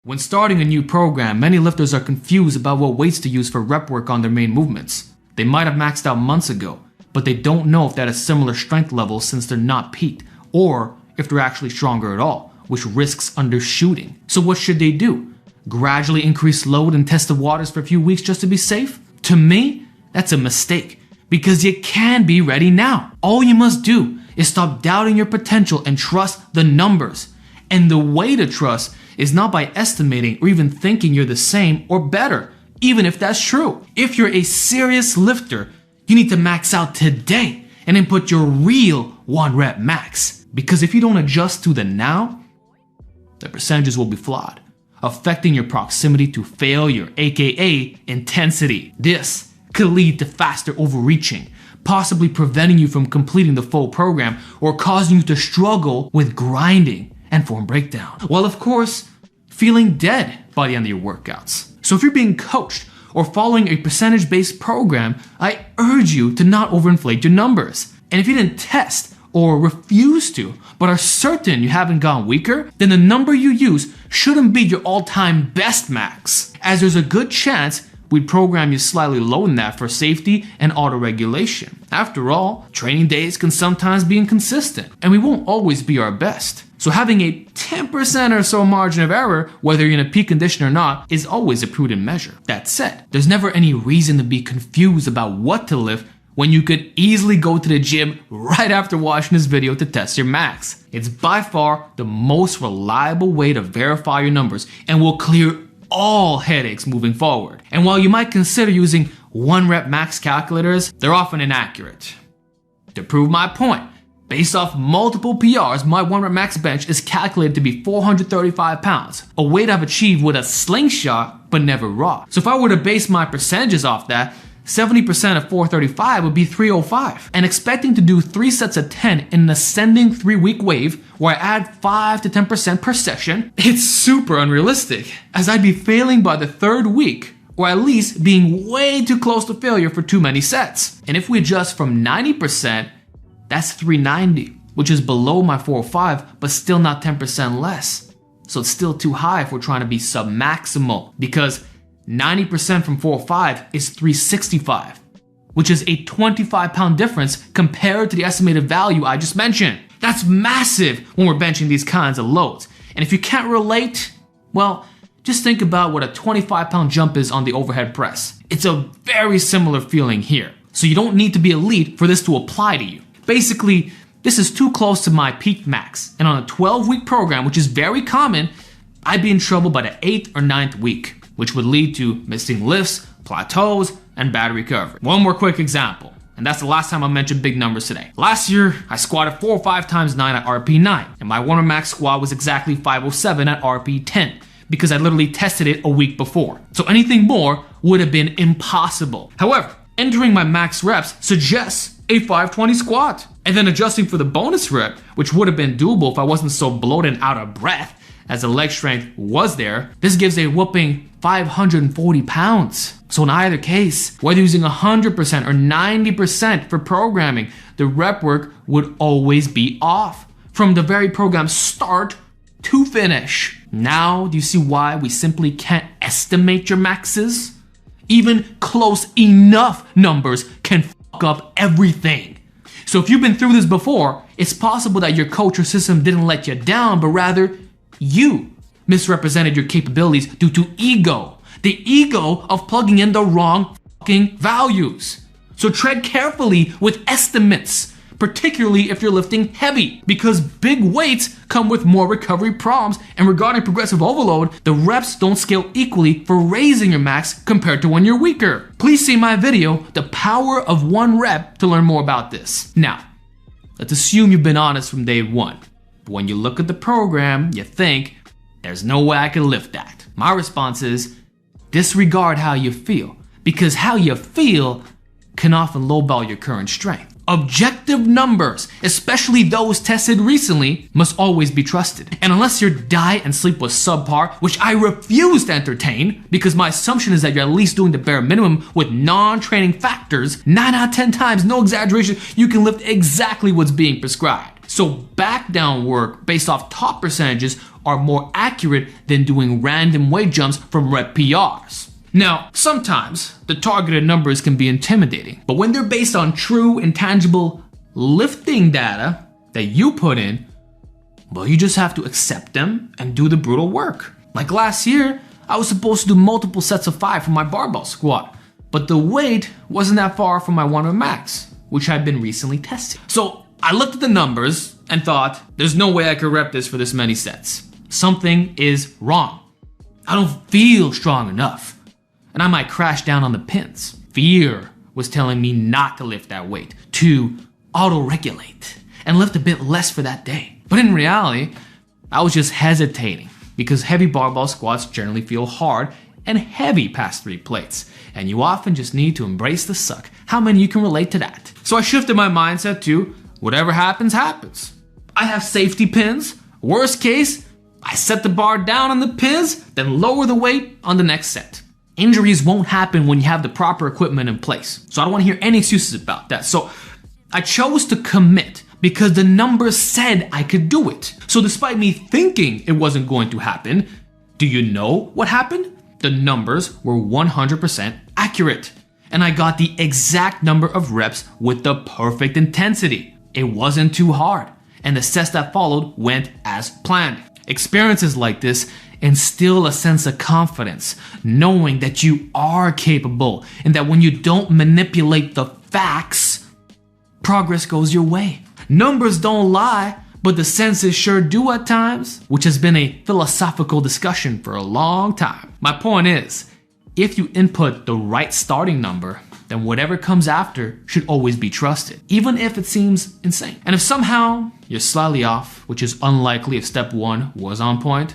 When starting a new program, many lifters are confused about what weights to use for rep work on their main movements. They might have maxed out months ago, but they don't know if they had a similar strength level since they're not peaked, or if they're actually stronger at all, which risks undershooting. So what should they do? Gradually increase load and test the waters for a few weeks just to be safe? To me, that's a mistake, because you can be ready now. All you must do is stop doubting your potential and trust the numbers. And the way to trust is not by estimating or even thinking you're the same or better, even if that's true. If you're a serious lifter, you need to max out today and then put your real 1 rep max. Because if you don't adjust to the now, the percentages will be flawed, affecting your proximity to failure, aka intensity. This could lead to faster overreaching, possibly preventing you from completing the full program or causing you to struggle with grinding and form breakdown. Well, of course, feeling dead by the end of your workouts. So if you're being coached or following a percentage-based program, I urge you to not overinflate your numbers. And if you didn't test or refuse to, but are certain you haven't gone weaker, then the number you use shouldn't be your all-time best max, as there's a good chance we'd program you slightly lower than that for safety and auto-regulation. After all, training days can sometimes be inconsistent, and we won't always be our best. So having a 10% or so margin of error, whether you're in a peak condition or not, is always a prudent measure. That said, there's never any reason to be confused about what to lift when you could easily go to the gym right after watching this video to test your max. It's by far the most reliable way to verify your numbers and will clear all headaches moving forward. And while you might consider using 1 rep max calculators, they're often inaccurate. To prove my point, based off multiple PRs, my 1 rep max bench is calculated to be 435 pounds, a weight I've achieved with a slingshot but never raw. So if I were to base my percentages off that, 70% of 435 would be 305. And expecting to do 3 sets of 10 in an ascending 3-week wave where I add 5 to 10% per session, it's super unrealistic, as I'd be failing by the 3rd week, or at least being way too close to failure for too many sets. And if we adjust from 90%, that's 390, which is below my 405, but still not 10% less. So it's still too high if we're trying to be sub-maximal, because 90% from 405 is 365, which is a 25-pound difference compared to the estimated value I just mentioned. That's massive when we're benching these kinds of loads. And if you can't relate, well, just think about what a 25-pound jump is on the overhead press. It's a very similar feeling here. So you don't need to be elite for this to apply to you. Basically, this is too close to my peak max, and on a 12-week program, which is very common, I'd be in trouble by the 8th or 9th week, which would lead to missing lifts, plateaus, and bad recovery. One more quick example, and that's the last time I mentioned big numbers today. Last year, I squatted 405 times 9 at RP 9, and my 1 rep max squat was exactly 507 at RP 10, because I literally tested it a week before. So anything more would have been impossible. However, entering my max reps suggests a 520 squat, and then adjusting for the bonus rep, which would have been doable if I wasn't so bloated and out of breath, as the leg strength was there, this gives a whooping 540 pounds. So in either case, whether using 100% or 90% for programming, the rep work would always be off from the very program start to finish. Now, do you see why we simply can't estimate your maxes? Even close enough numbers can fuck up everything. So if you've been through this before, it's possible that your coach or system didn't let you down, but rather you misrepresented your capabilities due to ego. The ego of plugging in the wrong fucking values. So tread carefully with estimates, particularly if you're lifting heavy, because big weights come with more recovery problems, and regarding progressive overload, the reps don't scale equally for raising your max compared to when you're weaker. Please see my video, The Power of 1 Rep, to learn more about this. Now, let's assume you've been honest from day one. But when you look at the program, you think, there's no way I can lift that. My response is, disregard how you feel, because how you feel can often lowball your current strength. Objective numbers, especially those tested recently, must always be trusted. And unless your diet and sleep was subpar, which I refuse to entertain, because my assumption is that you're at least doing the bare minimum with non-training factors, 9 out of 10 times, no exaggeration, you can lift exactly what's being prescribed. So back down work based off top percentages are more accurate than doing random weight jumps from rep PRs. Now, sometimes the targeted numbers can be intimidating, but when they're based on true, intangible lifting data that you put in, well, you just have to accept them and do the brutal work. Like last year, I was supposed to do multiple sets of 5 for my barbell squat, but the weight wasn't that far from my 1 rep max, which I'd been recently testing. So I looked at the numbers and thought, there's no way I could rep this for this many sets. Something is wrong. I don't feel strong enough, and I might crash down on the pins. Fear was telling me not to lift that weight, to auto-regulate and lift a bit less for that day. But in reality, I was just hesitating because heavy barbell squats generally feel hard and heavy past 3 plates, and you often just need to embrace the suck. How many of you can relate to that? So I shifted my mindset to whatever happens, happens. I have safety pins. Worst case, I set the bar down on the pins, then lower the weight on the next set. Injuries won't happen when you have the proper equipment in place, so I don't want to hear any excuses about that. So I chose to commit because the numbers said I could do it. So despite me thinking it wasn't going to happen, do you know what happened? The numbers were 100% accurate, and I got the exact number of reps with the perfect intensity. It wasn't too hard, and the sets that followed went as planned. Experiences like this instill a sense of confidence, knowing that you are capable and that when you don't manipulate the facts, progress goes your way. Numbers don't lie, but the senses sure do at times, which has been a philosophical discussion for a long time. My point is, if you input the right starting number, then whatever comes after should always be trusted, even if it seems insane. And if somehow you're slightly off, which is unlikely if step 1 was on point,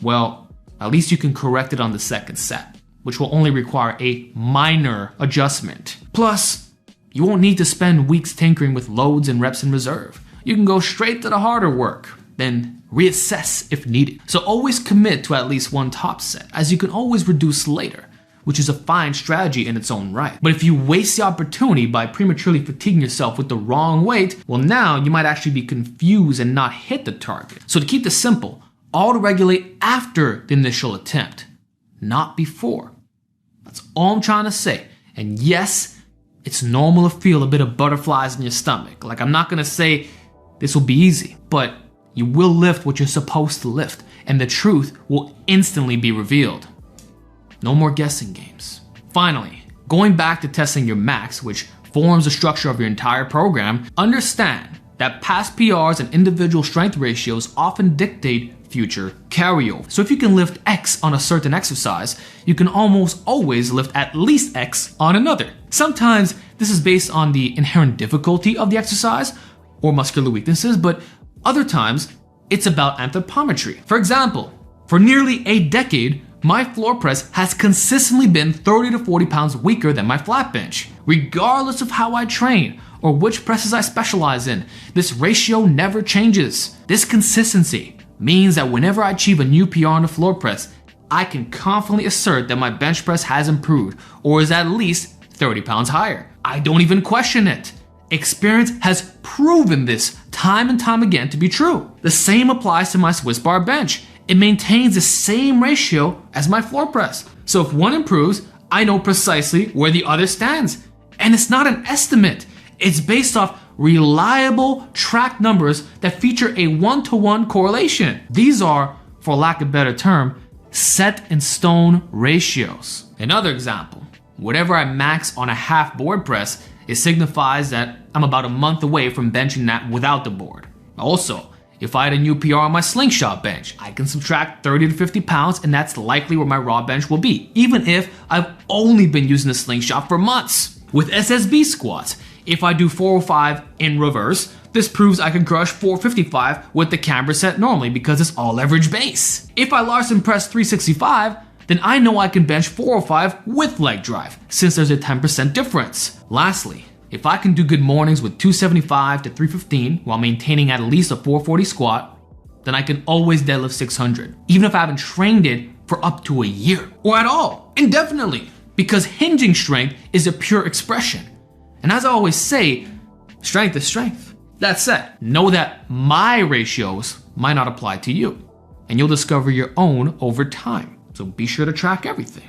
well, at least you can correct it on the second set, which will only require a minor adjustment. Plus, you won't need to spend weeks tinkering with loads and reps in reserve. You can go straight to the harder work, then reassess if needed. So always commit to at least one top set, as you can always reduce later, which is a fine strategy in its own right. But if you waste the opportunity by prematurely fatiguing yourself with the wrong weight, well, now you might actually be confused and not hit the target. So to keep this simple, auto-regulate after the initial attempt, not before. That's all I'm trying to say. And yes, it's normal to feel a bit of butterflies in your stomach. Like, I'm not gonna say this will be easy, but you will lift what you're supposed to lift, and the truth will instantly be revealed. No more guessing games. Finally, going back to testing your max, which forms the structure of your entire program, understand that past PRs and individual strength ratios often dictate future carryover. So if you can lift X on a certain exercise, you can almost always lift at least X on another. Sometimes this is based on the inherent difficulty of the exercise or muscular weaknesses, but other times it's about anthropometry. For example, for nearly a decade, my floor press has consistently been 30 to 40 pounds weaker than my flat bench. Regardless of how I train or which presses I specialize in, this ratio never changes. This consistency means that whenever I achieve a new PR on the floor press, I can confidently assert that my bench press has improved or is at least 30 pounds higher. I don't even question it. Experience has proven this time and time again to be true. The same applies to my Swiss bar bench. It maintains the same ratio as my floor press. So if one improves, I know precisely where the other stands. And it's not an estimate. It's based off reliable track numbers that feature a one-to-one correlation. These are, for lack of a better term, set in stone ratios. Another example, whatever I max on a half board press, it signifies that I'm about a month away from benching that without the board. Also, if I had a new PR on my slingshot bench, I can subtract 30 to 50 pounds and that's likely where my raw bench will be, even if I've only been using the slingshot for months. With SSB squats, if I do 405 in reverse, this proves I can crush 455 with the camber set normally because it's all leverage base. If I Larson press 365, then I know I can bench 405 with leg drive, since there's a 10% difference. Lastly, if I can do good mornings with 275 to 315 while maintaining at least a 440 squat, then I can always deadlift 600, even if I haven't trained it for up to a year, or at all, indefinitely, because hinging strength is a pure expression. And as I always say, strength is strength. That said, know that my ratios might not apply to you, and you'll discover your own over time. So be sure to track everything.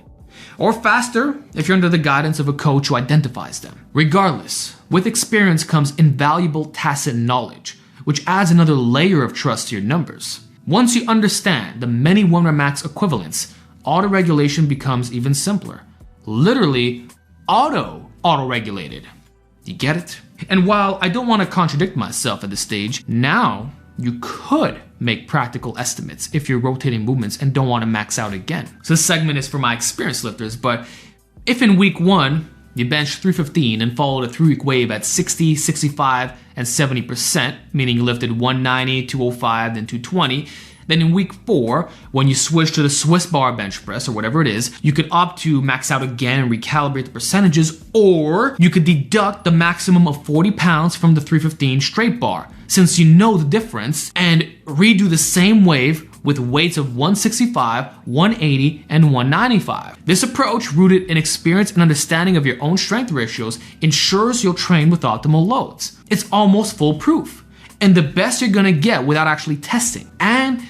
Or faster if you're under the guidance of a coach who identifies them. Regardless, with experience comes invaluable tacit knowledge, which adds another layer of trust to your numbers. Once you understand the many 1 rep max equivalents, auto-regulation becomes even simpler. Literally, auto-regulated. You get it? And while I don't want to contradict myself at this stage, now you could make practical estimates if you're rotating movements and don't want to max out again. So this segment is for my experienced lifters, but if in week 1 you bench 315 and followed a 3-week wave at 60, 65, and 70%, meaning you lifted 190, 205, then 220, then in week 4, when you switch to the Swiss bar bench press or whatever it is, you could opt to max out again and recalibrate the percentages, or you could deduct the maximum of 40 pounds from the 315 straight bar, since you know the difference, and redo the same wave with weights of 165, 180, and 195. This approach, rooted in experience and understanding of your own strength ratios, ensures you'll train with optimal loads. It's almost foolproof, and the best you're gonna get without actually testing. And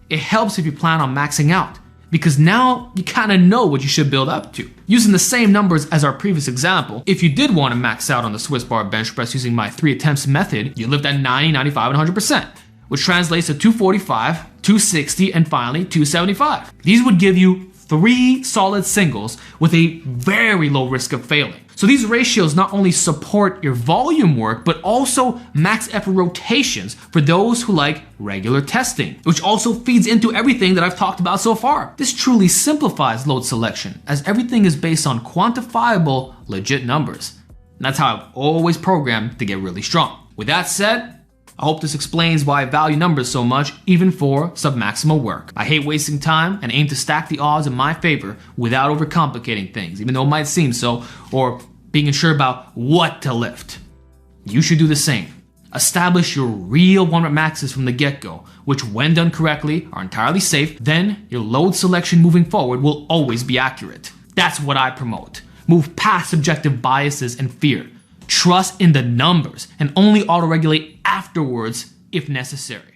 it helps if you plan on maxing out, because now you kind of know what you should build up to. Using the same numbers as our previous example, if you did want to max out on the Swiss bar bench press using my 3 attempts method, you lift at 90, 95, and 100%, which translates to 245, 260, and finally 275. These would give you 3 solid singles with a very low risk of failing. So these ratios not only support your volume work, but also max effort rotations for those who like regular testing, which also feeds into everything that I've talked about so far. This truly simplifies load selection, as everything is based on quantifiable, legit numbers. And that's how I've always programmed to get really strong. With that said, I hope this explains why I value numbers so much, even for submaximal work. I hate wasting time and aim to stack the odds in my favor without overcomplicating things, even though it might seem so, or being unsure about what to lift. You should do the same. Establish your real 1 rep maxes from the get-go, which when done correctly are entirely safe. Then your load selection moving forward will always be accurate. That's what I promote. Move past subjective biases and fear. Trust in the numbers and only auto-regulate afterwards if necessary.